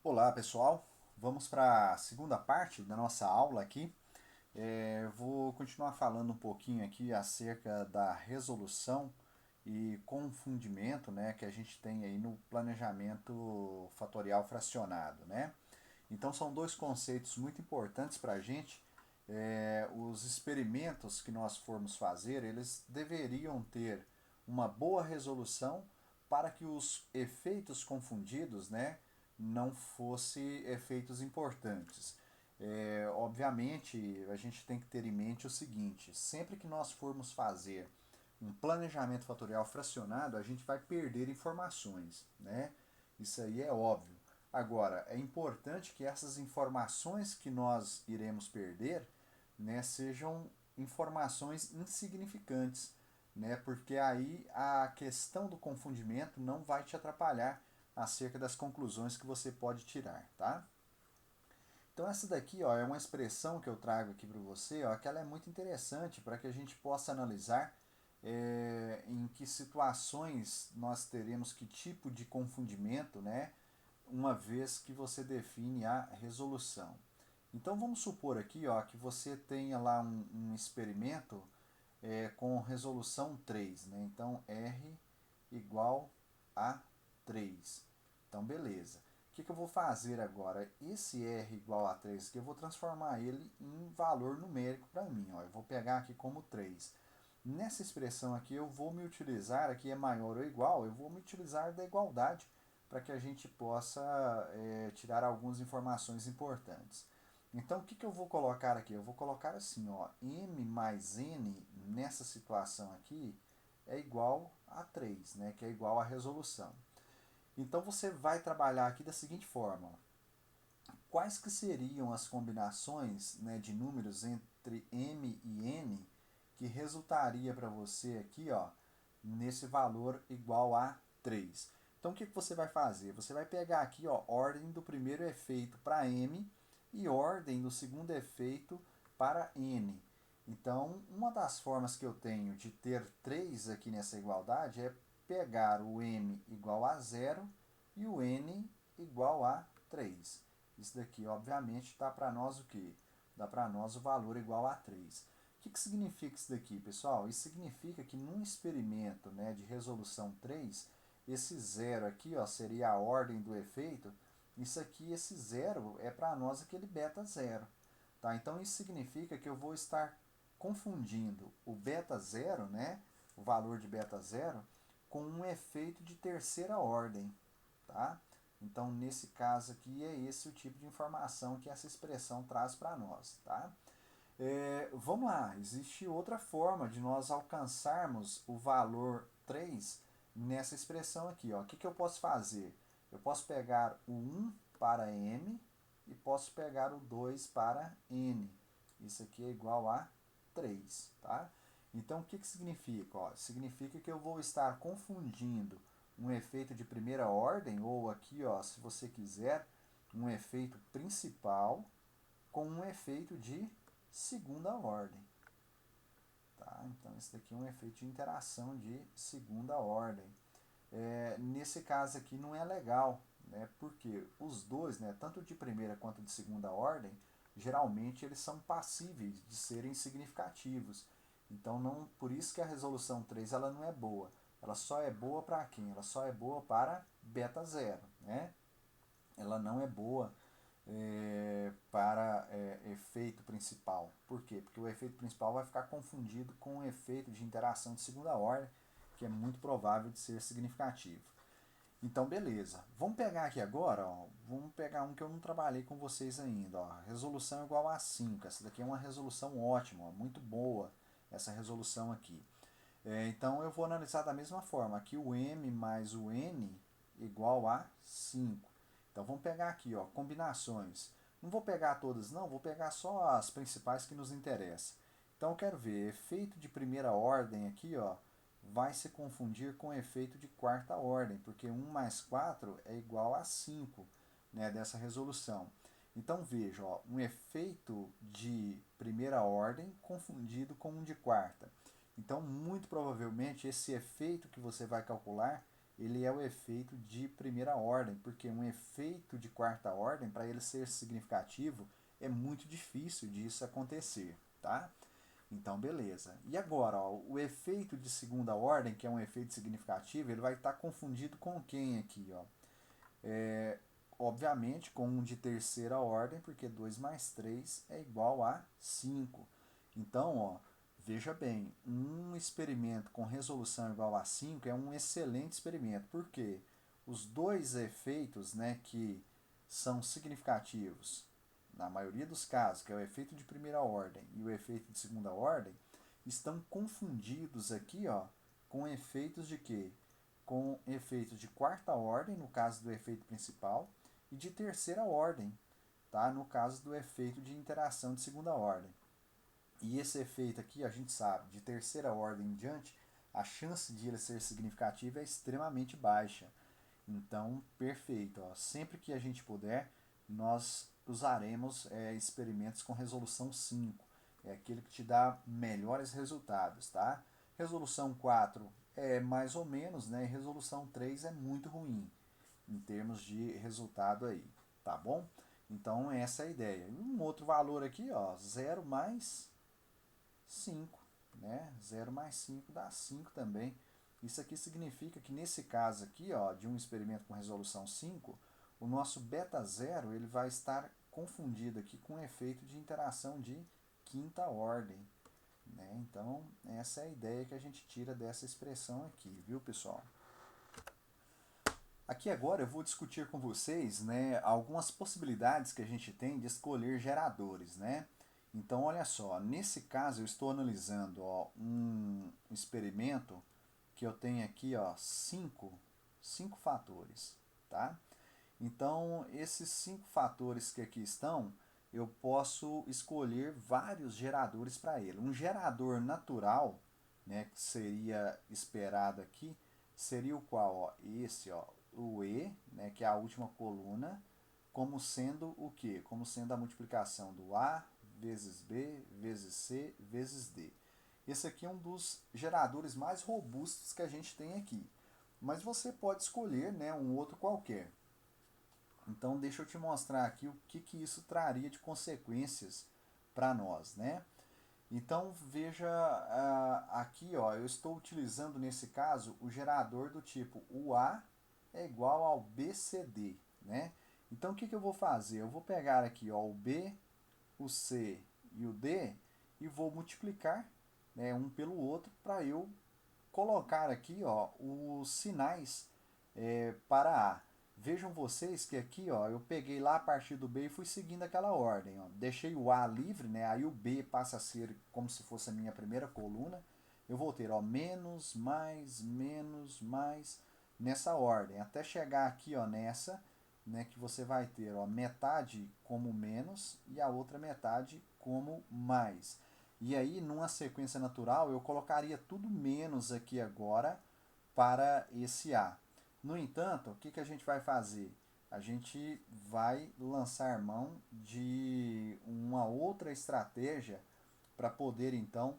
Olá pessoal, vamos para a segunda parte da nossa aula aqui. Vou continuar falando um pouquinho aqui acerca da resolução e confundimento, né, que a gente tem aí no planejamento fatorial fracionado, né? Então são dois conceitos muito importantes para a gente. Os experimentos que nós formos fazer, eles deveriam ter uma boa resolução para que os efeitos confundidos, né, não fossem efeitos importantes. Obviamente, a gente tem que ter em mente o seguinte: sempre que nós formos fazer um planejamento fatorial fracionado, a gente vai perder informações, né? Isso aí é óbvio. Agora, é importante que essas informações que nós iremos perder, né, sejam informações insignificantes, né, porque aí a questão do confundimento não vai te atrapalhar acerca das conclusões que você pode tirar, tá? Então essa daqui, ó, é uma expressão que eu trago aqui para você, ó, que ela é muito interessante para que a gente possa analisar em que situações nós teremos que tipo de confundimento, né, uma vez que você define a resolução. Então vamos supor aqui, ó, que você tenha lá um experimento com resolução 3, né? Então R igual a 3. Então beleza. O que eu vou fazer agora? Esse R igual a 3 aqui, eu vou transformar ele em valor numérico para mim. Ó. Eu vou pegar aqui como 3. Nessa expressão aqui eu vou me utilizar, aqui é maior ou igual, eu vou me utilizar da igualdade para que a gente possa tirar algumas informações importantes. Então, o que eu vou colocar aqui? Eu vou colocar assim, ó, m mais n nessa situação aqui é igual a 3, né, que é igual à resolução. Então, você vai trabalhar aqui da seguinte forma. Ó, quais que seriam as combinações, né, de números entre m e n que resultaria para você aqui, ó, nesse valor igual a 3? Então, o que você vai fazer? Você vai pegar aqui, ó, ordem do primeiro efeito para m e ordem do segundo efeito para n. Então, uma das formas que eu tenho de ter 3 aqui nessa igualdade é pegar o m igual a zero e o n igual a 3. Isso daqui, obviamente, dá para nós o quê? Dá para nós o valor igual a 3. O que significa isso daqui, pessoal? Isso significa que num experimento, né, de resolução 3, esse zero aqui, ó, seria a ordem do efeito. Isso aqui, esse zero, é para nós aquele beta zero. Tá? Então isso significa que eu vou estar confundindo o beta zero, né, o valor de beta zero, com um efeito de terceira ordem. Tá? Então, nesse caso aqui, é esse o tipo de informação que essa expressão traz para nós. Tá? Vamos lá, existe outra forma de nós alcançarmos o valor 3 nessa expressão aqui. Ó. O que eu posso fazer? Eu posso pegar o 1 para m e posso pegar o 2 para n. Isso aqui é igual a 3. Tá? Então, o que significa? Ó, significa que eu vou estar confundindo um efeito de primeira ordem, ou aqui, ó, se você quiser, um efeito principal com um efeito de segunda ordem. Tá? Então, esse daqui é um efeito de interação de segunda ordem. Nesse caso aqui não é legal, né? Porque os dois, né, tanto de primeira quanto de segunda ordem, geralmente eles são passíveis de serem significativos. Então, não, por isso que a resolução 3 ela não é boa. Ela só é boa para quem? Ela só é boa para beta zero. Né? Ela não é boa para efeito principal. Por quê? Porque o efeito principal vai ficar confundido com o efeito de interação de segunda ordem, que é muito provável de ser significativo. Então, beleza. Vamos pegar aqui agora, ó, vamos pegar um que eu não trabalhei com vocês ainda. Ó, resolução igual a 5. Essa daqui é uma resolução ótima, ó, muito boa essa resolução aqui. Então, eu vou analisar da mesma forma. Aqui o m mais o n igual a 5. Então vamos pegar aqui, ó, combinações. Não vou pegar todas não, vou pegar só as principais que nos interessam. Então eu quero ver, efeito de primeira ordem aqui, ó, vai se confundir com efeito de quarta ordem, porque 1 mais 4 é igual a 5, né, dessa resolução. Então veja, ó, um efeito de primeira ordem confundido com um de quarta. Então, muito provavelmente, esse efeito que você vai calcular, ele é o efeito de primeira ordem, porque um efeito de quarta ordem, para ele ser significativo, é muito difícil disso acontecer, tá? Então, beleza. E agora, ó, o efeito de segunda ordem, que é um efeito significativo, ele vai estar confundido com quem aqui, ó? Obviamente com um de terceira ordem, porque 2 mais 3 é igual a 5. Então, ó, veja bem, um experimento com resolução igual a 5 é um excelente experimento, porque os dois efeitos, né, que são significativos, na maioria dos casos, que é o efeito de primeira ordem e o efeito de segunda ordem, estão confundidos aqui, ó, com efeitos de quê? Com efeitos de quarta ordem, no caso do efeito principal, e de terceira ordem, tá? No caso do efeito de interação de segunda ordem. E esse efeito aqui, a gente sabe, de terceira ordem em diante, a chance de ele ser significativo é extremamente baixa. Então, perfeito. Ó. Sempre que a gente puder, nós usaremos experimentos com resolução 5. É aquele que te dá melhores resultados, tá? Resolução 4 é mais ou menos, né? E resolução 3 é muito ruim em termos de resultado aí, tá bom? Então, essa é a ideia. E um outro valor aqui, ó, 0 mais 5, né? 0 mais 5 dá 5 também. Isso aqui significa que nesse caso aqui, ó, de um experimento com resolução 5, o nosso beta zero ele vai estar confundido aqui com o efeito de interação de quinta ordem. Né? Então, essa é a ideia que a gente tira dessa expressão aqui, viu, pessoal? Aqui agora eu vou discutir com vocês, né, algumas possibilidades que a gente tem de escolher geradores, né? Então, olha só, nesse caso eu estou analisando, ó, um experimento que eu tenho aqui, ó, cinco fatores, tá? Então, esses 5 fatores que aqui estão, eu posso escolher vários geradores para ele. Um gerador natural, né, que seria esperado aqui, seria o qual? Ó, esse, ó, o E, né, que é a última coluna, como sendo o quê? Como sendo a multiplicação do A vezes B vezes C vezes D. Esse aqui é um dos geradores mais robustos que a gente tem aqui. Mas você pode escolher, né, um outro qualquer. Então, deixa eu te mostrar aqui o que isso traria de consequências para nós, né? Então, veja aqui, ó, eu estou utilizando nesse caso o gerador do tipo o A é igual ao BCD, né? Então, o que eu vou fazer? Eu vou pegar aqui, ó, o B, o C e o D e vou multiplicar, né, um pelo outro para eu colocar aqui, ó, os sinais para A. Vejam vocês que aqui, ó, eu peguei lá a partir do B e fui seguindo aquela ordem. Ó. Deixei o A livre, né? Aí o B passa a ser como se fosse a minha primeira coluna. Eu vou ter, ó, menos, mais, nessa ordem. Até chegar aqui, ó, nessa, né, que você vai ter, ó, metade como menos e a outra metade como mais. E aí, numa sequência natural, eu colocaria tudo menos aqui agora para esse A. No entanto, o que a gente vai fazer? A gente vai lançar mão de uma outra estratégia para poder, então,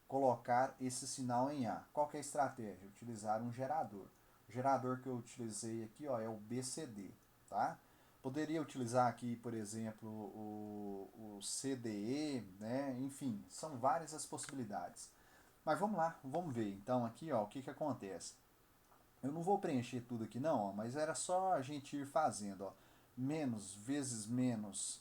colocar esse sinal em A. Qual que é a estratégia? Utilizar um gerador. O gerador que eu utilizei aqui, ó, é o BCD. Tá? Poderia utilizar aqui, por exemplo, o CDE, né? Enfim, são várias as possibilidades. Mas vamos lá, vamos ver então aqui, ó, o que acontece. Eu não vou preencher tudo aqui não, ó, mas era só a gente ir fazendo, ó, menos vezes menos,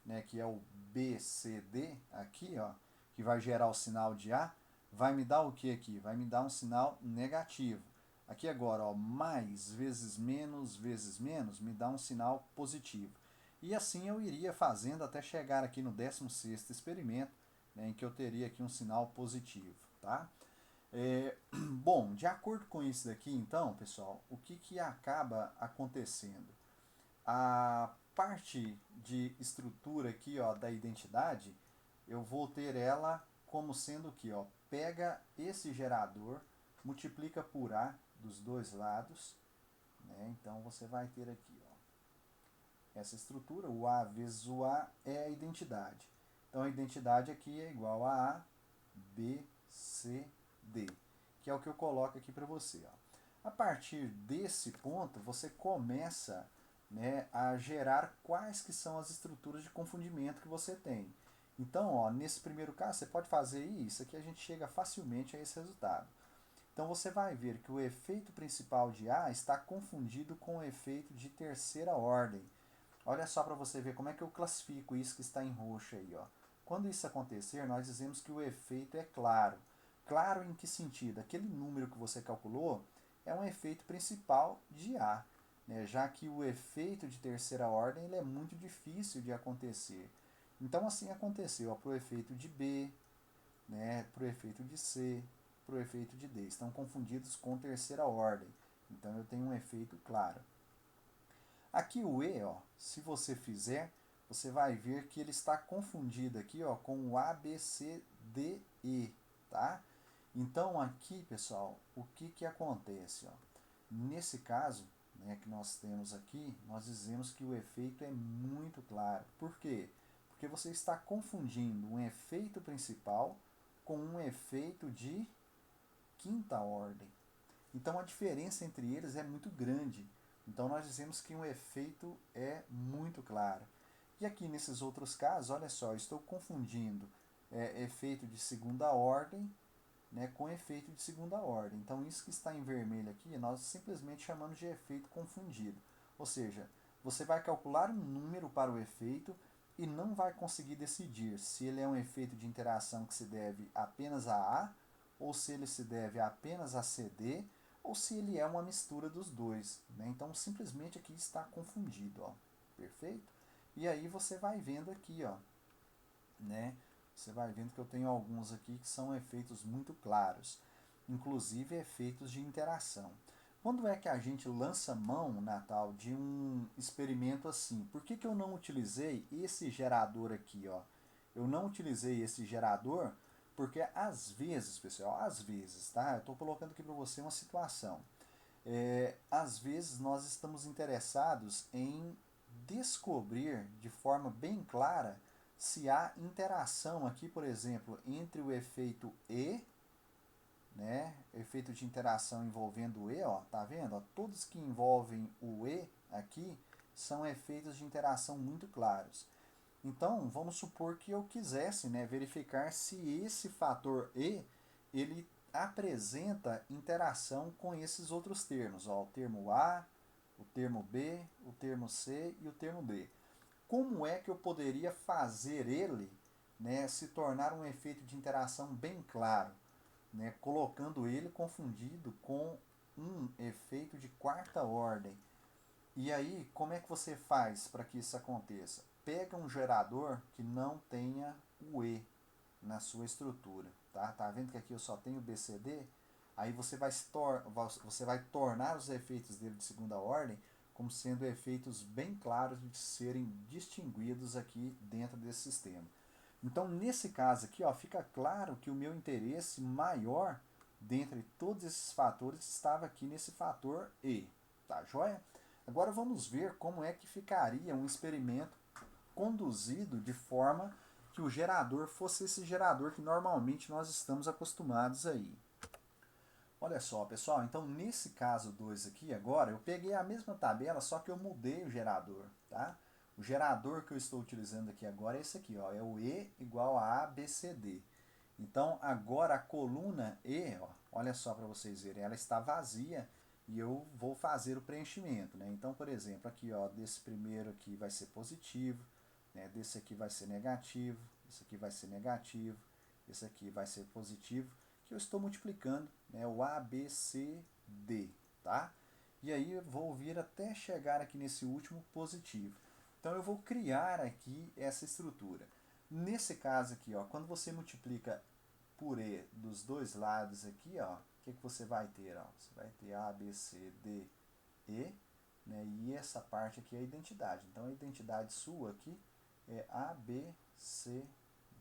né, que é o BCD aqui, ó, que vai gerar o sinal de A, vai me dar o que aqui? Vai me dar um sinal negativo. Aqui agora, ó, mais vezes menos me dá um sinal positivo. E assim eu iria fazendo até chegar aqui no 16º experimento, né, em que eu teria aqui um sinal positivo, tá? Bom, de acordo com isso daqui, então, pessoal, o que acaba acontecendo? A parte de estrutura aqui, ó, da identidade, eu vou ter ela como sendo que, ó, pega esse gerador, multiplica por A dos dois lados, né? Então você vai ter aqui, ó, essa estrutura, o A vezes o A é a identidade. Então a identidade aqui é igual a B, C, D, que é o que eu coloco aqui para você. Ó. A partir desse ponto, você começa, né, a gerar quais que são as estruturas de confundimento que você tem. Então, ó, nesse primeiro caso, você pode fazer isso, aqui a gente chega facilmente a esse resultado. Então você vai ver que o efeito principal de A está confundido com o efeito de terceira ordem. Olha só para você ver como é que eu classifico isso que está em roxo aí. Ó. Quando isso acontecer, nós dizemos que o efeito é claro. Claro em que sentido? Aquele número que você calculou é um efeito principal de A, né? Já que o efeito de terceira ordem ele é muito difícil de acontecer. Então assim aconteceu para o efeito de B, né, para o efeito de C, para o efeito de D. Estão confundidos com terceira ordem. Então eu tenho um efeito claro. Aqui o E, ó, se você fizer, você vai ver que ele está confundido aqui, ó, com o A, B, C, D, E, tá? Então aqui, pessoal, o que que acontece, ó? Nesse caso, né, que nós temos aqui, nós dizemos que o efeito é muito claro. Por quê? Porque você está confundindo um efeito principal com um efeito de quinta ordem. Então a diferença entre eles é muito grande. Então nós dizemos que um efeito é muito claro. E aqui nesses outros casos, olha só, eu estou confundindo efeito de segunda ordem, né, com efeito de segunda ordem. Então isso que está em vermelho aqui, nós simplesmente chamamos de efeito confundido. Ou seja, você vai calcular um número para o efeito e não vai conseguir decidir se ele é um efeito de interação que se deve apenas a A, ou se ele se deve apenas a CD, ou se ele é uma mistura dos dois. Né? Então simplesmente aqui está confundido. Ó. Perfeito? E aí você vai vendo aqui, ó, né? Você vai vendo que eu tenho alguns aqui que são efeitos muito claros, inclusive efeitos de interação. Quando é que a gente lança mão, Natal, de um experimento assim? Por que que eu não utilizei esse gerador aqui, ó? Eu não utilizei esse gerador porque às vezes, pessoal, às vezes, tá? Eu estou colocando aqui para você uma situação. Às vezes nós estamos interessados em descobrir de forma bem clara se há interação aqui, por exemplo, entre o efeito E, né, efeito de interação envolvendo o E, ó, tá vendo? Ó, todos que envolvem o E aqui são efeitos de interação muito claros. Então, vamos supor que eu quisesse, né, verificar se esse fator E ele apresenta interação com esses outros termos, ó, o termo A, o termo B, o termo C e o termo D. Como é que eu poderia fazer ele, né, se tornar um efeito de interação bem claro, né, colocando ele confundido com um efeito de quarta ordem? E aí, como é que você faz para que isso aconteça? Pega um gerador que não tenha o E na sua estrutura. Tá vendo que aqui eu só tenho BCD? Aí você vai tornar os efeitos dele de segunda ordem como sendo efeitos bem claros de serem distinguidos aqui dentro desse sistema. Então, nesse caso aqui, ó, fica claro que o meu interesse maior dentre todos esses fatores estava aqui nesse fator E. Tá joia? Agora vamos ver como é que ficaria um experimento conduzido de forma que o gerador fosse esse gerador que normalmente nós estamos acostumados aí. Olha só, pessoal, então nesse caso 2 aqui agora, eu peguei a mesma tabela, só que eu mudei o gerador, tá? O gerador que eu estou utilizando aqui agora é esse aqui, ó, é o E igual a ABCD. Então agora a coluna E, ó, olha só para vocês verem, ela está vazia e eu vou fazer o preenchimento, né? Então, por exemplo, aqui, ó, desse primeiro aqui vai ser positivo, né? Desse aqui vai ser negativo, esse aqui vai ser negativo, esse aqui vai ser positivo, que eu estou multiplicando, né, o A, B, C, D, tá? E aí eu vou vir até chegar aqui nesse último positivo. Então eu vou criar aqui essa estrutura. Nesse caso aqui, ó, quando você multiplica por E dos dois lados aqui, ó, o que você vai ter? Ó? Você vai ter A, B, C, D, E, né, e essa parte aqui é a identidade. Então a identidade sua aqui é A, B, C,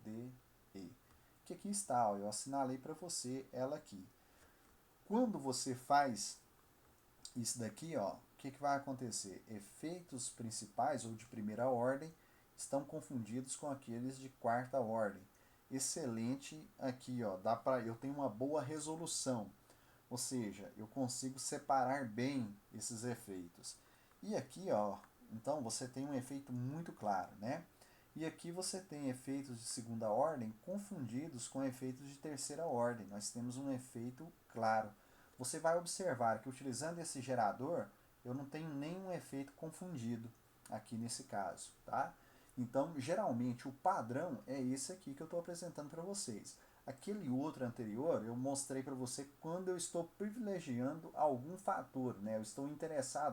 D, E. Que aqui está, ó, eu assinalei para você ela aqui. Quando você faz isso daqui, ó, o que vai acontecer? Efeitos principais ou de primeira ordem estão confundidos com aqueles de quarta ordem. Excelente aqui, ó, eu tenho uma boa resolução. Ou seja, eu consigo separar bem esses efeitos. E aqui, ó, então você tem um efeito muito claro, né? E aqui você tem efeitos de segunda ordem confundidos com efeitos de terceira ordem. Nós temos um efeito claro. Você vai observar que utilizando esse gerador, eu não tenho nenhum efeito confundido aqui nesse caso, tá? Então, geralmente, o padrão é esse aqui que eu estou apresentando para vocês. Aquele outro anterior, eu mostrei para você quando eu estou privilegiando algum fator, né? Eu estou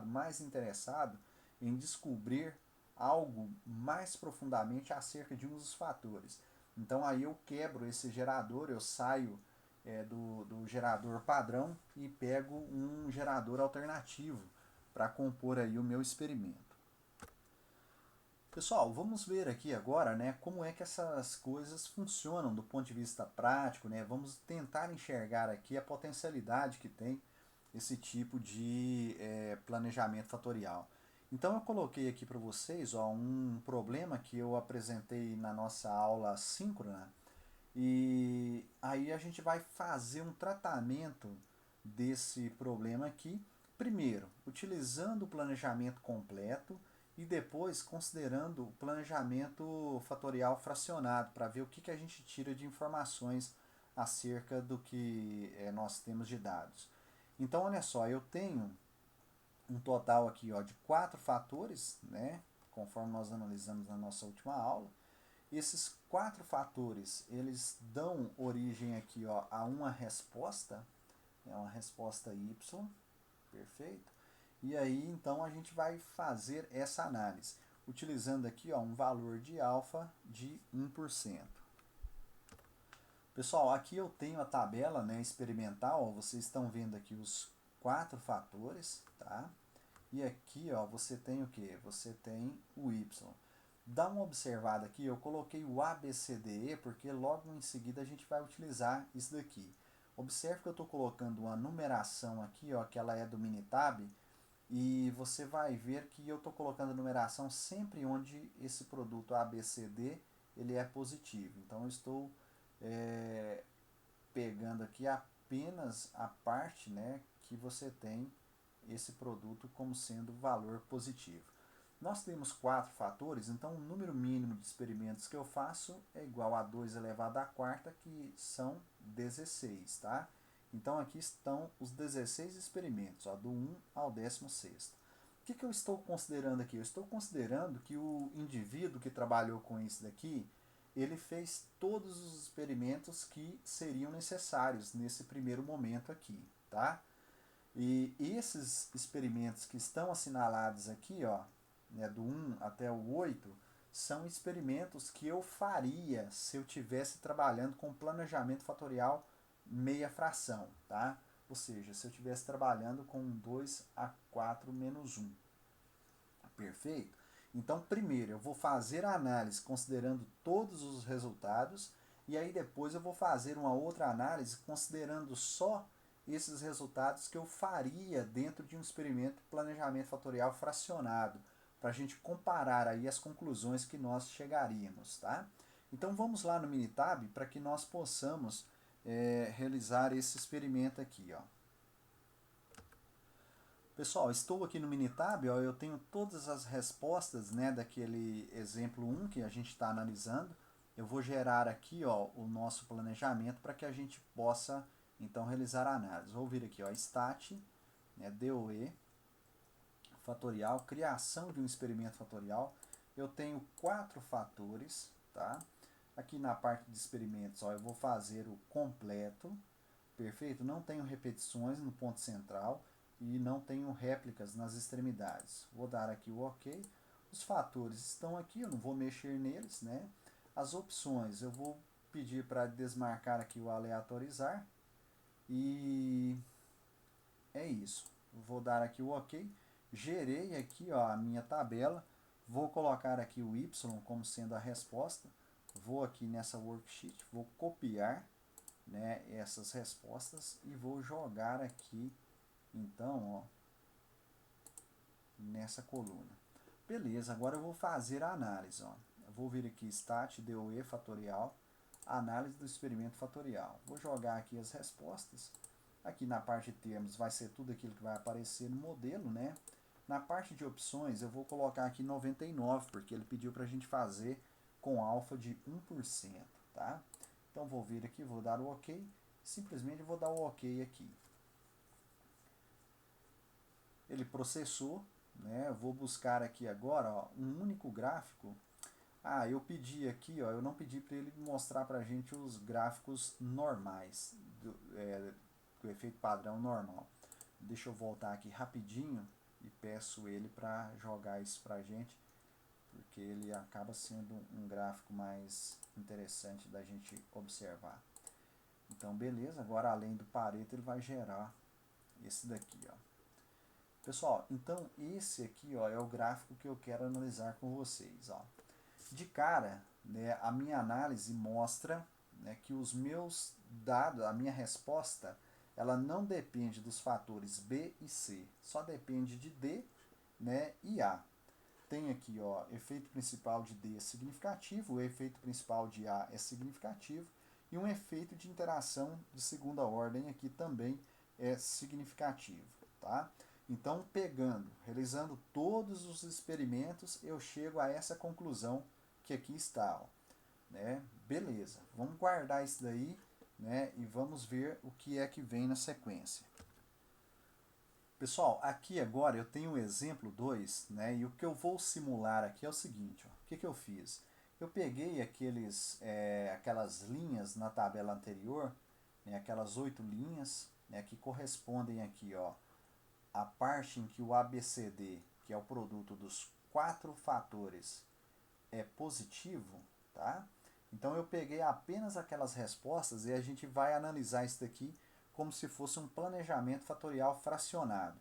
mais interessado em descobrir algo mais profundamente acerca de um dos fatores. Então aí eu quebro esse gerador, eu saio do gerador padrão e pego um gerador alternativo para compor aí o meu experimento. Pessoal, vamos ver aqui agora, né, como é que essas coisas funcionam do ponto de vista prático, né? Vamos tentar enxergar aqui a potencialidade que tem esse tipo de planejamento fatorial. Então eu coloquei aqui para vocês, ó, um problema que eu apresentei na nossa aula síncrona e aí a gente vai fazer um tratamento desse problema aqui, primeiro utilizando o planejamento completo e depois considerando o planejamento fatorial fracionado para ver o que a gente tira de informações acerca do que nós temos de dados. Então, olha só, eu tenho um total aqui, ó, de 4 fatores, né, conforme nós analisamos na nossa última aula. Esses 4 fatores, eles dão origem aqui, ó, a uma resposta, é uma resposta y, perfeito? E aí, então, a gente vai fazer essa análise, utilizando aqui, ó, um valor de alfa de 1%. Pessoal, aqui eu tenho a tabela, né, experimental, ó, vocês estão vendo aqui os 4 fatores, tá? E aqui, ó, você tem o que? Você tem o y. Dá uma observada aqui, eu coloquei o ABCDE porque logo em seguida a gente vai utilizar isso daqui. Observe que eu estou colocando uma numeração aqui, ó, que ela é do Minitab, e você vai ver que eu estou colocando a numeração sempre onde esse produto ABCD ele é positivo. Então eu estou pegando aqui apenas a parte, né, que você tem esse produto como sendo valor positivo. Nós temos 4 fatores, então o número mínimo de experimentos que eu faço é igual a 2 elevado à quarta, que são 16, tá? Então aqui estão os 16 experimentos, ó, do 1 ao 16º. O que eu estou considerando aqui? Eu estou considerando que o indivíduo que trabalhou com isso daqui, ele fez todos os experimentos que seriam necessários nesse primeiro momento aqui, tá? E esses experimentos que estão assinalados aqui, ó, né, do 1 até o 8, são experimentos que eu faria se eu estivesse trabalhando com planejamento fatorial meia fração, tá? Ou seja, se eu estivesse trabalhando com 2 a 4 menos 1. Perfeito? Então, primeiro eu vou fazer a análise considerando todos os resultados e aí depois eu vou fazer uma outra análise considerando só esses resultados que eu faria dentro de um experimento de planejamento fatorial fracionado, para a gente comparar aí as conclusões que nós chegaríamos, tá? Então vamos lá no Minitab para que nós possamos realizar esse experimento aqui, ó. Pessoal, estou aqui no Minitab, ó, eu tenho todas as respostas, né, daquele exemplo 1 que a gente está analisando. Eu vou gerar aqui, ó, o nosso planejamento para que a gente possa então realizar a análise. Vou vir aqui, ó, stat, né, DOE, fatorial, criação de um experimento fatorial. Eu tenho 4 fatores, tá? Aqui na parte de experimentos, ó, eu vou fazer o completo, perfeito? Não tenho repetições no ponto central e não tenho réplicas nas extremidades. Vou dar aqui o OK. Os fatores estão aqui, eu não vou mexer neles, né? As opções, eu vou pedir para desmarcar aqui o aleatorizar. E é isso. Vou dar aqui o OK. Gerei aqui, ó, a minha tabela. Vou colocar aqui o Y como sendo a resposta. Vou aqui nessa worksheet, vou copiar, né, essas respostas e vou jogar aqui, então, ó, nessa coluna. Beleza, agora eu vou fazer a análise. Ó. Eu vou vir aqui, stat, DOE fatorial, análise do experimento fatorial. Vou jogar aqui as respostas Aqui na parte de termos vai ser tudo aquilo que vai aparecer no modelo, né? Na parte de opções eu vou colocar aqui 99, porque ele pediu para a gente fazer com alfa de 1%, tá? Então vou vir aqui, vou dar o OK, simplesmente vou dar o OK aqui. Ele processou, né? Eu vou buscar aqui agora, ó, um único gráfico. Ah, eu pedi aqui, ó, eu não pedi para ele mostrar para a gente os gráficos normais, do efeito padrão normal. Deixa eu voltar aqui rapidinho e peço ele para jogar isso para a gente, porque ele acaba sendo um gráfico mais interessante da gente observar. Então, beleza, agora além do Pareto ele vai gerar esse daqui, ó. Pessoal, então esse aqui, ó, é o gráfico que eu quero analisar com vocês, ó. De cara, né, a minha análise mostra, né, que os meus dados, a minha resposta, ela não depende dos fatores B e C, só depende de D, né, e A. Tem aqui, ó, efeito principal de D é significativo, o efeito principal de A é significativo, e um efeito de interação de segunda ordem aqui também é significativo, tá? Então, realizando todos os experimentos, eu chego a essa conclusão que aqui está, ó, né? Beleza, vamos guardar isso daí, né? E vamos ver o que é que vem na sequência. Pessoal, aqui agora eu tenho o exemplo 2, né? E o que eu vou simular aqui é o seguinte, ó. O que eu fiz? Eu peguei aquelas linhas na tabela anterior, né? Aquelas 8 linhas, né? Que correspondem aqui, ó, a parte em que o ABCD, que é o produto dos 4 fatores, é positivo, tá? Então eu peguei apenas aquelas respostas e a gente vai analisar isso daqui como se fosse um planejamento fatorial fracionado.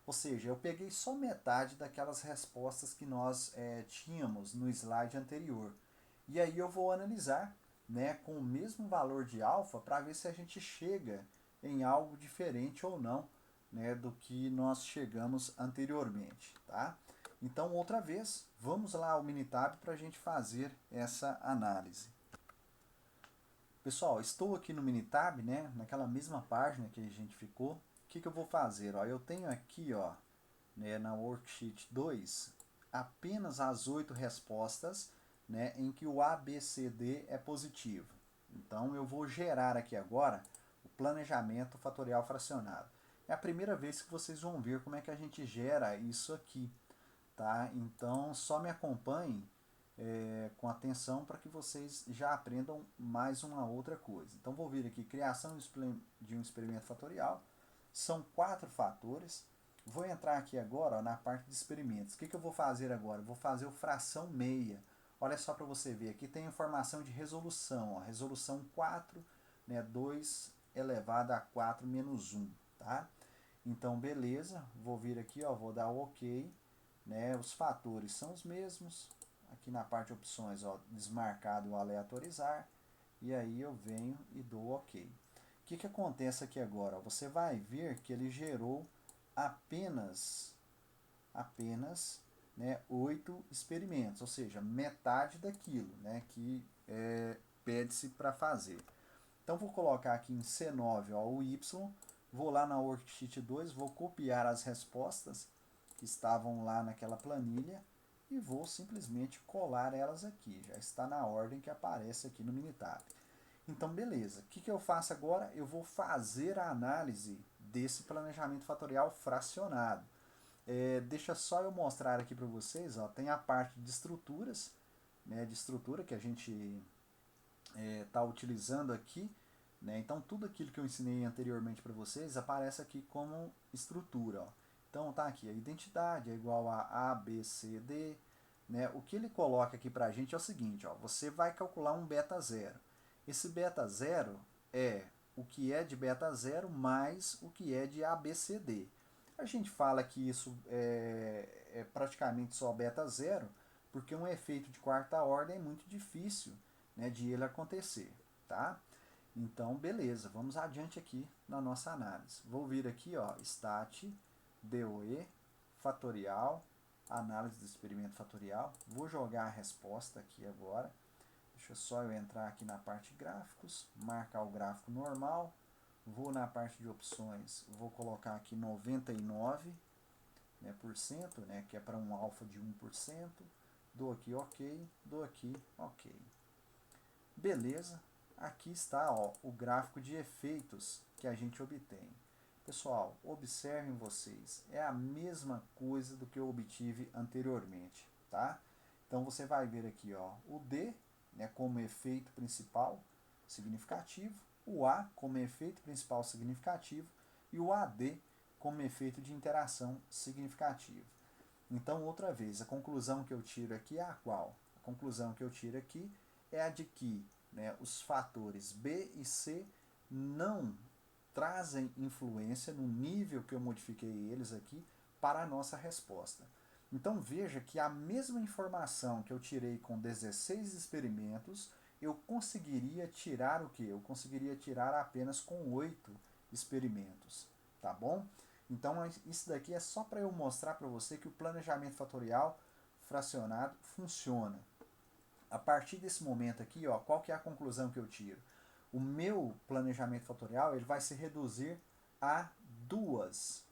Ou seja, eu peguei só metade daquelas respostas que nós tínhamos no slide anterior. E aí eu vou analisar, né, com o mesmo valor de alfa para ver se a gente chega em algo diferente ou não, né, do que nós chegamos anteriormente, tá? Então, outra vez, vamos lá ao Minitab para a gente fazer essa análise. Pessoal, estou aqui no Minitab, né, naquela mesma página que a gente ficou. O que eu vou fazer? Ó, eu tenho aqui, ó, né, na Worksheet 2, apenas as 8 respostas, né, em que o ABCD é positivo. Então, eu vou gerar aqui agora o planejamento fatorial fracionado. É a primeira vez que vocês vão ver como é que a gente gera isso aqui, tá? Então, só me acompanhem com atenção para que vocês já aprendam mais uma outra coisa. Então, vou vir aqui, criação de um experimento fatorial. São 4 fatores. Vou entrar aqui agora, ó, na parte de experimentos. O que eu vou fazer agora? Eu vou fazer o fração meia. Olha só para você ver, aqui tem informação de resolução. Ó, resolução 4, né, 2 elevado a 4 menos 1. Tá? Então, beleza. Vou vir aqui, ó, vou dar o OK. Né, os fatores são os mesmos. Aqui na parte de opções, ó, desmarcado o aleatorizar. E aí eu venho e dou OK. O que acontece aqui agora? Você vai ver que ele gerou apenas né, 8 experimentos, ou seja, metade daquilo, né, que pede-se para fazer. Então vou colocar aqui em C9, ó, o Y, vou lá na Worksheet 2, vou copiar as respostas que estavam lá naquela planilha e vou simplesmente colar elas aqui. Já está na ordem que aparece aqui no Minitab. Então, beleza. O que eu faço agora? Eu vou fazer a análise desse planejamento fatorial fracionado. Deixa só eu mostrar aqui para vocês. Ó, tem a parte de estruturas, né, de estrutura que a gente está utilizando aqui. Né? Então, tudo aquilo que eu ensinei anteriormente para vocês aparece aqui como estrutura. Ó. Então, tá aqui, a identidade é igual a B, C, D. Né? O que ele coloca aqui para a gente é o seguinte, ó, você vai calcular um beta zero. Esse beta zero é o que é de beta zero mais o que é de ABCD. A gente fala que isso é praticamente só beta zero, porque um efeito de quarta ordem é muito difícil, né, de ele acontecer. Tá? Então, beleza, vamos adiante aqui na nossa análise. Vou vir aqui, ó, stat, DOE, fatorial, análise do experimento fatorial. Vou jogar a resposta aqui agora. Deixa só eu entrar aqui na parte de gráficos, marcar o gráfico normal. vou na parte de opções, vou colocar aqui 99%, né, por cento, né, que é para um alfa de 1%, dou aqui OK, dou aqui OK. Beleza, aqui está, ó, o gráfico de efeitos que a gente obtém. Pessoal, observem vocês, é a mesma coisa do que eu obtive anteriormente, tá? Então você vai ver aqui, ó, o D, né, como efeito principal significativo, o A como efeito principal significativo e o AD como efeito de interação significativo. Então, outra vez, a conclusão que eu tiro aqui é a qual? A conclusão que eu tiro aqui é a de que, né, os fatores B e C não trazem influência no nível que eu modifiquei eles aqui para a nossa resposta. Então veja que a mesma informação que eu tirei com 16 experimentos, eu conseguiria tirar o que? Eu conseguiria tirar apenas com 8 experimentos, tá bom? Então isso daqui é só para eu mostrar para você que o planejamento fatorial fracionado funciona. A partir desse momento aqui, ó, qual que é a conclusão que eu tiro? O meu planejamento fatorial ele vai se reduzir a dois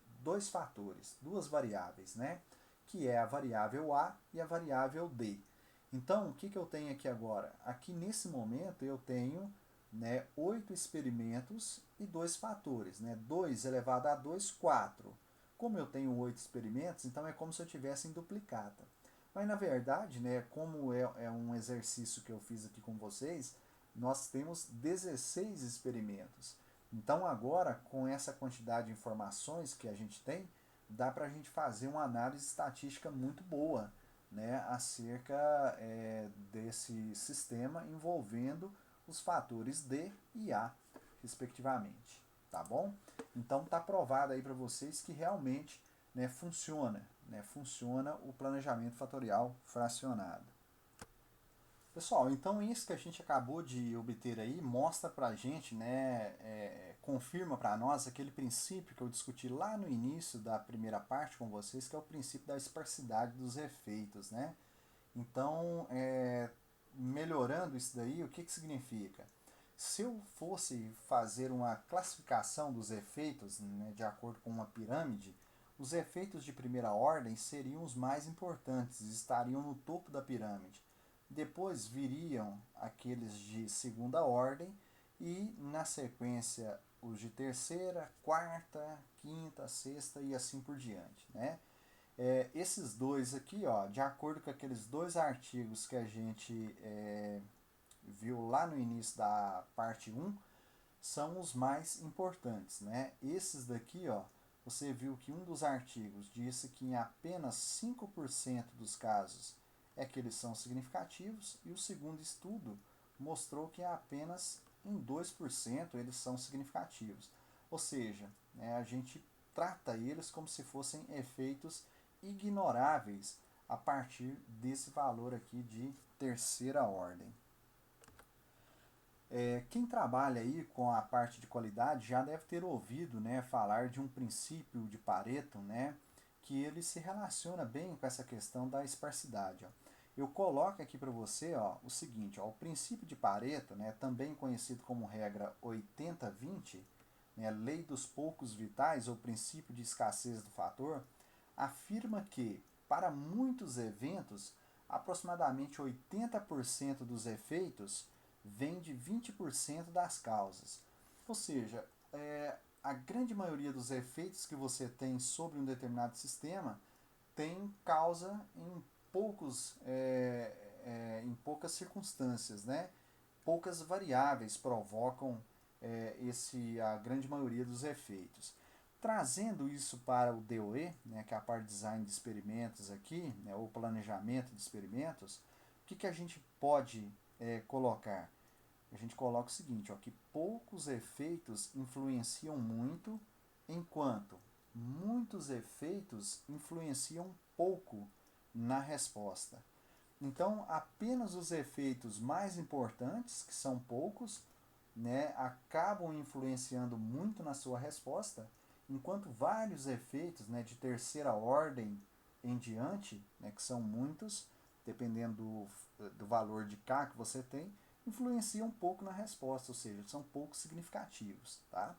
fatores, duas variáveis, né? Que é a variável A e a variável D. Então, o que eu tenho aqui agora? Aqui nesse momento eu tenho, né, 8 experimentos e dois fatores, né? 2 elevado a 2, 4. Como eu tenho 8 experimentos, então é como se eu tivesse em duplicata. Mas na verdade, né, como é um exercício que eu fiz aqui com vocês, nós temos 16 experimentos. Então agora, com essa quantidade de informações que a gente tem, dá para a gente fazer uma análise estatística muito boa, né, acerca desse sistema envolvendo os fatores D e A, respectivamente. Tá bom? Então tá provado aí para vocês que realmente, né, funciona o planejamento fatorial fracionado. Pessoal, então isso que a gente acabou de obter aí mostra para a gente, né, confirma para nós aquele princípio que eu discuti lá no início da primeira parte com vocês, que é o princípio da esparsidade dos efeitos, né? Então, melhorando isso daí, o que significa? Se eu fosse fazer uma classificação dos efeitos, né, de acordo com uma pirâmide, os efeitos de primeira ordem seriam os mais importantes, estariam no topo da pirâmide. Depois viriam aqueles de segunda ordem e, na sequência, os de terceira, quarta, quinta, sexta e assim por diante, né? Esses dois aqui, ó, de acordo com aqueles dois artigos que a gente viu lá no início da parte 1, são os mais importantes, né? Esses daqui, ó, você viu que um dos artigos disse que em apenas 5% dos casos é que eles são significativos, e o segundo estudo mostrou que apenas em 2% eles são significativos. Ou seja, né, a gente trata eles como se fossem efeitos ignoráveis a partir desse valor aqui de terceira ordem. Quem trabalha aí com a parte de qualidade já deve ter ouvido, né, falar de um princípio de Pareto, né, que ele se relaciona bem com essa questão da esparsidade. Ó. Eu coloco aqui para você, ó, o seguinte, ó, o princípio de Pareto, né, também conhecido como regra 80-20, né, lei dos poucos vitais ou princípio de escassez do fator, afirma que, para muitos eventos, aproximadamente 80% dos efeitos vem de 20% das causas. Ou seja, a grande maioria dos efeitos que você tem sobre um determinado sistema tem causa em em poucas circunstâncias, né? Poucas variáveis provocam a grande maioria dos efeitos. Trazendo isso para o DOE, né, que é a parte de design de experimentos aqui, né, ou planejamento de experimentos, o que a gente pode colocar? A gente coloca o seguinte, ó, que poucos efeitos influenciam muito, enquanto muitos efeitos influenciam pouco na resposta. Então, apenas os efeitos mais importantes, que são poucos, né, acabam influenciando muito na sua resposta, enquanto vários efeitos, né, de terceira ordem em diante, né, que são muitos, dependendo do valor de K que você tem, influenciam um pouco na resposta, ou seja, são pouco significativos. Tá?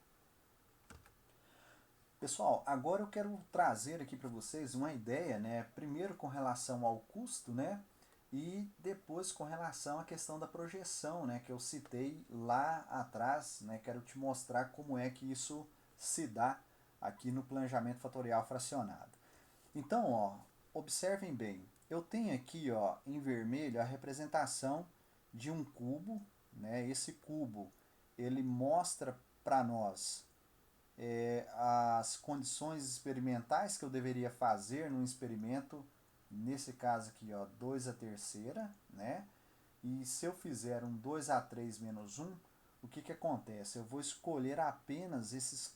Pessoal, agora eu quero trazer aqui para vocês uma ideia, né? Primeiro com relação ao custo, né? E depois com relação à questão da projeção, né? Que eu citei lá atrás, né? Quero te mostrar como é que isso se dá aqui no planejamento fatorial fracionado. Então, ó, observem bem. Eu tenho aqui, ó, em vermelho a representação de um cubo, né? Esse cubo, ele mostra para nós as condições experimentais que eu deveria fazer num experimento, nesse caso aqui, ó, 2 a terceira, né? E se eu fizer um 2 a 3 menos 1, o que, que acontece? Eu vou escolher apenas essas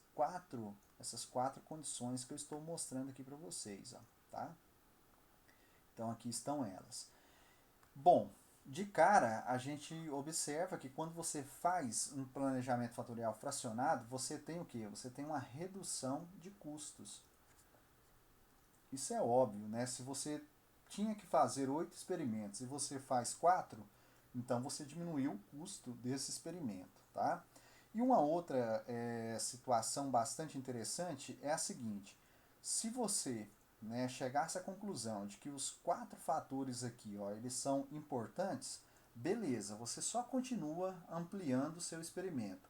quatro condições que eu estou mostrando aqui para vocês, ó, tá? Então aqui estão elas. Bom, de cara, a gente observa que quando você faz um planejamento fatorial fracionado, você tem o quê? Você tem uma redução de custos. Isso é óbvio, né? Se você tinha que fazer 8 experimentos e você faz 4, então você diminuiu o custo desse experimento, tá? E uma outra situação bastante interessante é a seguinte: se você, né, chegasse à conclusão de que os 4 fatores aqui, ó, eles são importantes, beleza, você só continua ampliando o seu experimento.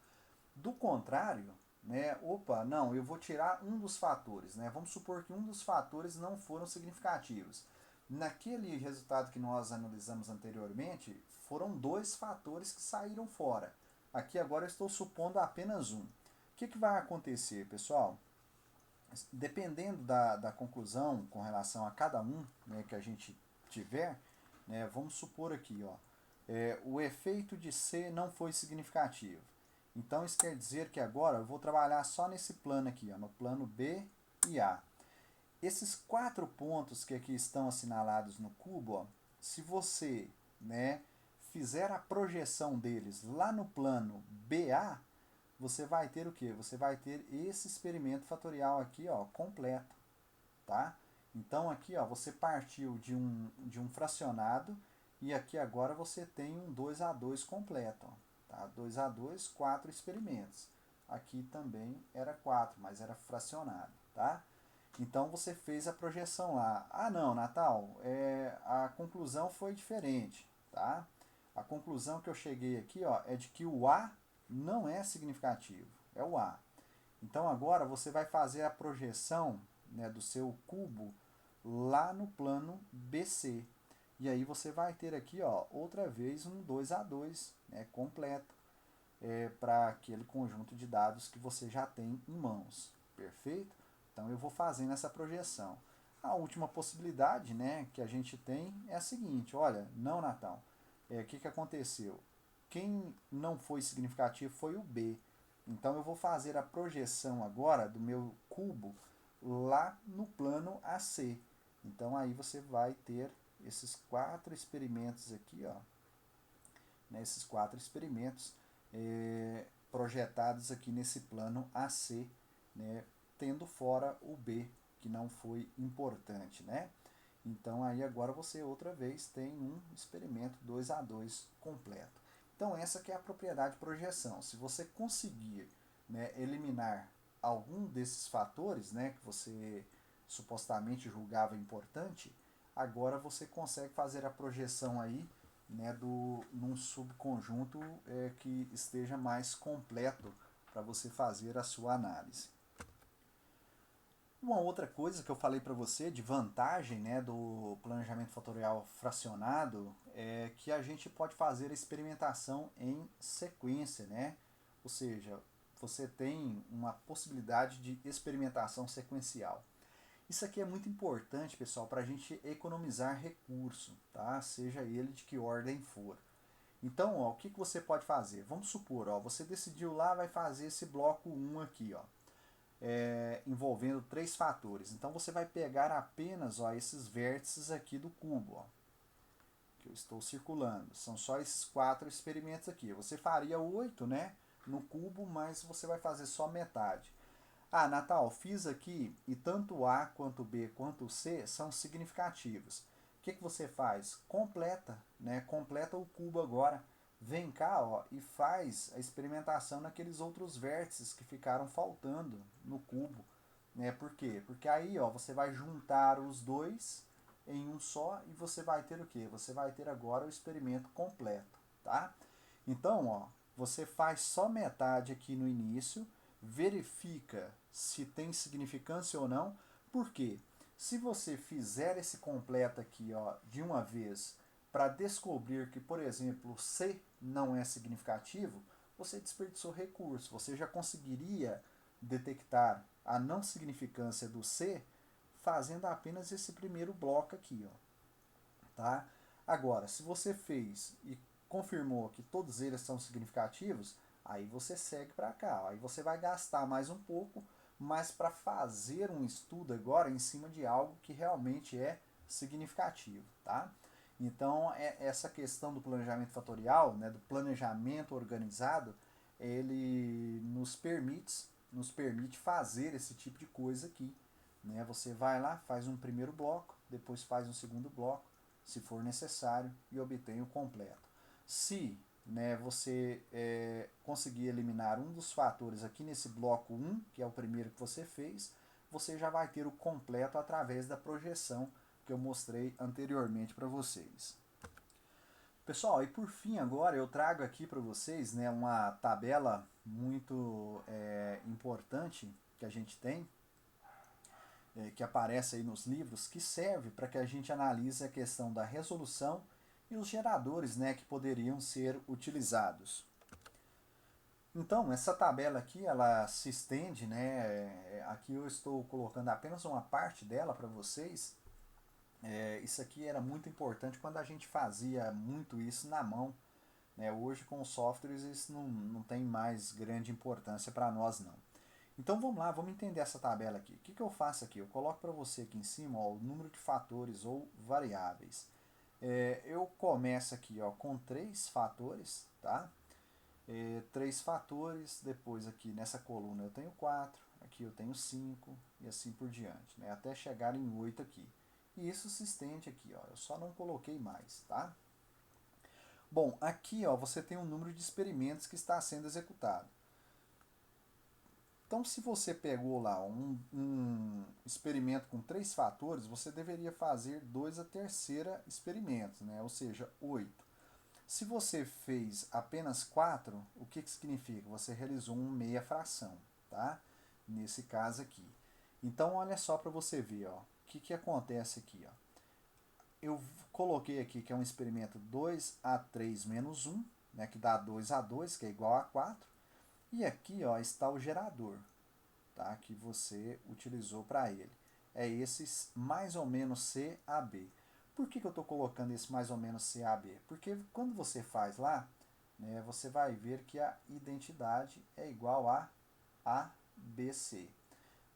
Do contrário, né, opa, não, eu vou tirar um dos fatores, né? Vamos supor que um dos fatores não foram significativos. Naquele resultado que nós analisamos anteriormente, foram 2 fatores que saíram fora. Aqui agora eu estou supondo apenas um. O que vai acontecer, pessoal? Dependendo da conclusão com relação a cada um, né, que a gente tiver, né, vamos supor aqui, ó, o efeito de C não foi significativo. Então isso quer dizer que agora eu vou trabalhar só nesse plano aqui, ó, no plano B e A. Esses 4 pontos que aqui estão assinalados no cubo, ó, se você, né, fizer a projeção deles lá no plano BA, você vai ter o que? Você vai ter esse experimento fatorial aqui, ó, completo, tá? Então aqui, ó, você partiu de um fracionado e aqui agora você tem um 2 a 2 completo, ó, tá? 2 a 2, 4 experimentos. Aqui também era 4, mas era fracionado, tá? Então você fez a projeção lá. Ah, não, Natal, a conclusão foi diferente, tá? A conclusão que eu cheguei aqui, ó, é de que o A não é significativo, é o A. Então agora você vai fazer a projeção, né, do seu cubo lá no plano BC. E aí você vai ter aqui, ó, outra vez um 2 a 2, né, completo, para aquele conjunto de dados que você já tem em mãos. Perfeito? Então eu vou fazendo essa projeção. A última possibilidade, né, que a gente tem é a seguinte: olha, não, Natal, o que aconteceu? Quem não foi significativo foi o B. Então eu vou fazer a projeção agora do meu cubo lá no plano AC. Então aí você vai ter esses 4 experimentos aqui, ó, né, esses 4 experimentos projetados aqui nesse plano AC, né, tendo fora o B, que não foi importante, né? Então aí agora você outra vez tem um experimento 2 a 2 completo. Então essa que é a propriedade de projeção. Se você conseguir, né, eliminar algum desses fatores, né, que você supostamente julgava importante, agora você consegue fazer a projeção aí, né, num subconjunto que esteja mais completo para você fazer a sua análise. Uma outra coisa que eu falei para você de vantagem, né, do planejamento fatorial fracionado é que a gente pode fazer a experimentação em sequência, né? Ou seja, você tem uma possibilidade de experimentação sequencial. Isso aqui é muito importante, pessoal, para a gente economizar recurso, tá? Seja ele de que ordem for. Então, ó, o que você pode fazer? Vamos supor, ó, você decidiu lá, vai fazer esse bloco 1 aqui, ó, envolvendo 3 fatores. Então, você vai pegar apenas, ó, esses vértices aqui do cubo, ó, que eu estou circulando. São só esses 4 experimentos aqui. Você faria 8, né, no cubo, mas você vai fazer só metade. Ah, Natal, fiz aqui e tanto A quanto B quanto C são significativos. O que você faz? Completa, né? Completa o cubo agora. Vem cá, ó, e faz a experimentação naqueles outros vértices que ficaram faltando no cubo, né? Por quê? Porque aí, ó, você vai juntar os dois em um só e você vai ter o quê? Você vai ter agora o experimento completo, tá? Então, ó, você faz só metade aqui no início, verifica se tem significância ou não. Por quê? Se você fizer esse completo aqui, ó, de uma vez para descobrir que, por exemplo, C não é significativo, você desperdiçou recurso. Você já conseguiria detectar a não significância do C fazendo apenas esse primeiro bloco aqui, ó, tá? Agora, se você fez e confirmou que todos eles são significativos, aí você segue para cá, ó. Aí você vai gastar mais um pouco, mas para fazer um estudo agora em cima de algo que realmente é significativo, tá? Então, essa questão do planejamento fatorial, né, do planejamento organizado, ele nos permite fazer esse tipo de coisa aqui, né? Você vai lá, faz um primeiro bloco, depois faz um segundo bloco, se for necessário, e obtém o completo. Se, né, você conseguir eliminar um dos fatores aqui nesse bloco 1, que é o primeiro que você fez, você já vai ter o completo através da projeção que eu mostrei anteriormente para vocês. Pessoal, e por fim agora eu trago aqui para vocês, né, uma tabela muito importante que a gente tem, que aparece aí nos livros, que serve para que a gente analise a questão da resolução e os geradores, né, que poderiam ser utilizados. Então, essa tabela aqui, ela se estende, né, aqui eu estou colocando apenas uma parte dela para vocês. Isso aqui era muito importante quando a gente fazia muito isso na mão, né? Hoje com os softwares isso não tem mais grande importância para nós não. Então vamos lá, vamos entender essa tabela aqui. O que eu faço aqui? Eu coloco para você aqui em cima, ó, o número de fatores ou variáveis. Eu começo aqui, ó, com 3 fatores, tá? 3 fatores, depois aqui nessa coluna eu tenho 4, aqui eu tenho 5 e assim por diante, né? Até chegar em 8 aqui. E isso se estende aqui, ó, eu só não coloquei mais, tá? Bom, aqui, ó, você tem um número de experimentos que está sendo executado. Então, se você pegou lá um experimento com 3 fatores, você deveria fazer 2 a terceira experimentos, né? Ou seja, 8. Se você fez apenas 4, o que significa? Você realizou uma meia fração, tá? Nesse caso aqui. Então, olha só para você ver, ó, o que acontece aqui, ó. Eu coloquei aqui que é um experimento 2A3 menos 1, né, que dá 2A2, que é igual a 4. E aqui, ó, está o gerador, tá, que você utilizou para ele. É esse mais ou menos CAB. Por que eu estou colocando esse mais ou menos CAB? Porque quando você faz lá, né, você vai ver que a identidade é igual a ABC.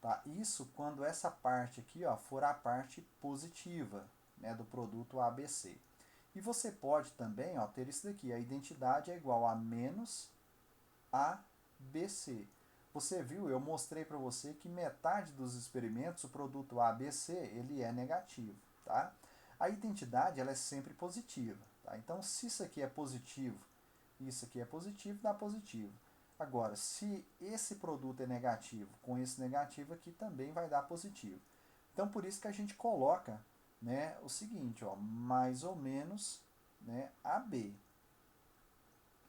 Tá? Isso quando essa parte aqui, ó, for a parte positiva, né, do produto ABC. E você pode também, ó, ter isso daqui, a identidade é igual a menos ABC. Você viu, eu mostrei para você que metade dos experimentos, o produto ABC, ele é negativo, tá? A identidade, ela é sempre positiva, tá? Então, se isso aqui é positivo e isso aqui é positivo, dá positivo. Agora, se esse produto é negativo, com esse negativo aqui também vai dar positivo. Então, por isso que a gente coloca, né, o seguinte, ó, mais ou menos, né, AB.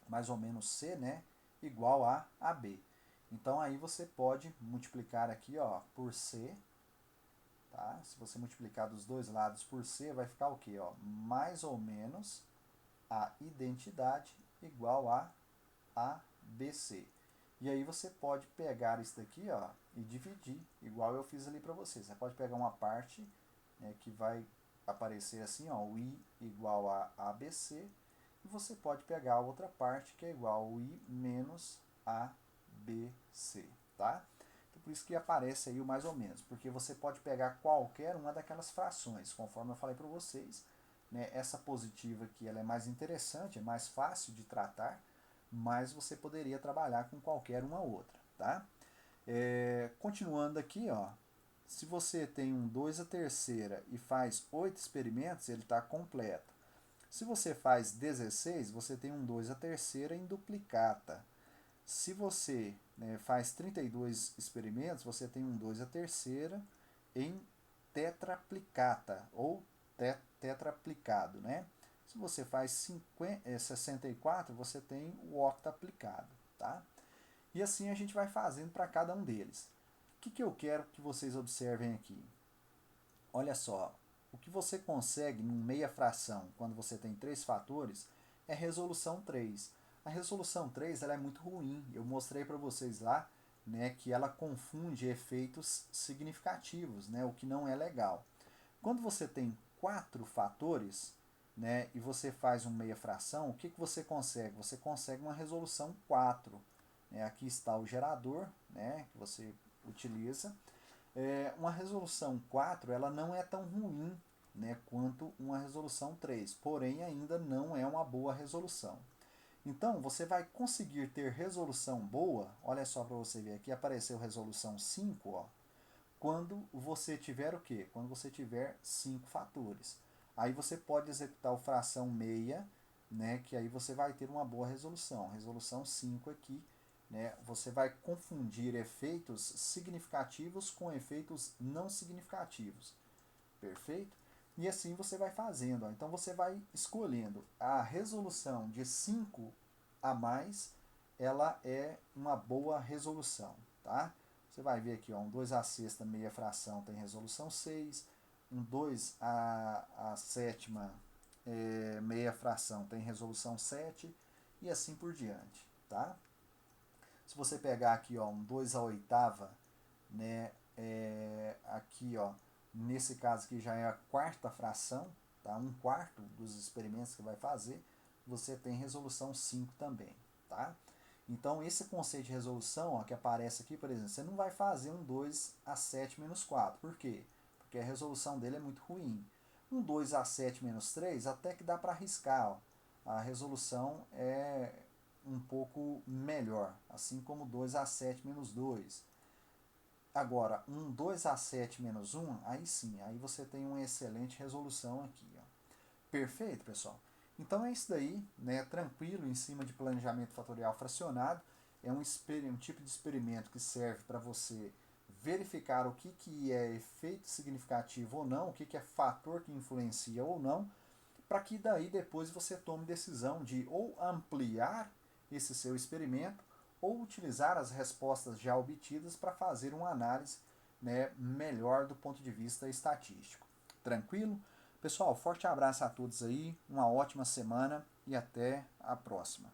Mais ou menos C, né, igual a AB. Então aí você pode multiplicar aqui, ó, por C, tá? Se você multiplicar dos dois lados por C, vai ficar o quê, ó? Mais ou menos a identidade igual a ABC. E aí você pode pegar isso daqui, ó, e dividir, igual eu fiz ali para você. Você pode pegar uma parte, né, que vai aparecer assim, ó, o I igual a ABC, e você pode pegar a outra parte que é igual ao I menos ABC, tá? Então, por isso que aparece aí o mais ou menos, porque você pode pegar qualquer uma daquelas frações, conforme eu falei para vocês, né? Essa positiva aqui ela é mais interessante, é mais fácil de tratar, mas você poderia trabalhar com qualquer uma outra, tá? Continuando aqui, ó, se você tem um 2 a terceira e faz 8 experimentos, ele está completo. Se você faz 16, você tem um 2 a terceira em duplicata. Se você, né, faz 32 experimentos, você tem um 2 a terceira em tetraplicata ou tetraplicado, né? Se você faz 64, você tem o octaplicado, tá? E assim a gente vai fazendo para cada um deles. O que eu quero que vocês observem aqui? Olha só, o que você consegue em meia fração, quando você tem 3 fatores, é resolução 3. A resolução 3 ela é muito ruim. Eu mostrei para vocês lá, né, que ela confunde efeitos significativos, né, o que não é legal. Quando você tem 4 fatores, né, e você faz uma meia fração, o que você consegue? Você consegue uma resolução 4. Né? Aqui está o gerador, né, que você utiliza. Uma resolução 4 ela não é tão ruim, né, quanto uma resolução 3, porém ainda não é uma boa resolução. Então, você vai conseguir ter resolução boa, olha só para você ver, aqui apareceu resolução 5, ó, quando você tiver o quê? Quando você tiver 5 fatores. Aí você pode executar o fração meia, né, que aí você vai ter uma boa resolução. Resolução 5 aqui, né, você vai confundir efeitos significativos com efeitos não significativos. Perfeito? E assim você vai fazendo. Ó. Então você vai escolhendo a resolução de 5 a mais, ela é uma boa resolução, tá? Você vai ver aqui, ó, um 2 a sexta meia fração tem resolução 6, um 2 a sétima meia fração tem resolução 7 e assim por diante, tá? Se você pegar aqui, ó, um 2 a oitava, né, aqui, ó, nesse caso aqui já é a quarta fração, tá? Um quarto dos experimentos que vai fazer, você tem resolução 5 também, tá? Então, esse conceito de resolução, ó, que aparece aqui, por exemplo, você não vai fazer um 2 a 7 menos 4. Por quê? Porque a resolução dele é muito ruim. Um 2 a 7 menos 3 até que dá para arriscar. Ó. A resolução é um pouco melhor, assim como 2 a 7 menos 2. Agora, um 2 a 7 menos 1, aí sim, aí você tem uma excelente resolução aqui. Ó. Perfeito, pessoal? Então é isso daí, né? Tranquilo, em cima de planejamento fatorial fracionado. É um tipo de experimento que serve para você verificar o que é efeito significativo ou não, o que é fator que influencia ou não, para que daí depois você tome decisão de ou ampliar esse seu experimento ou utilizar as respostas já obtidas para fazer uma análise, né, melhor do ponto de vista estatístico. Tranquilo? Pessoal, forte abraço a todos aí, uma ótima semana e até a próxima.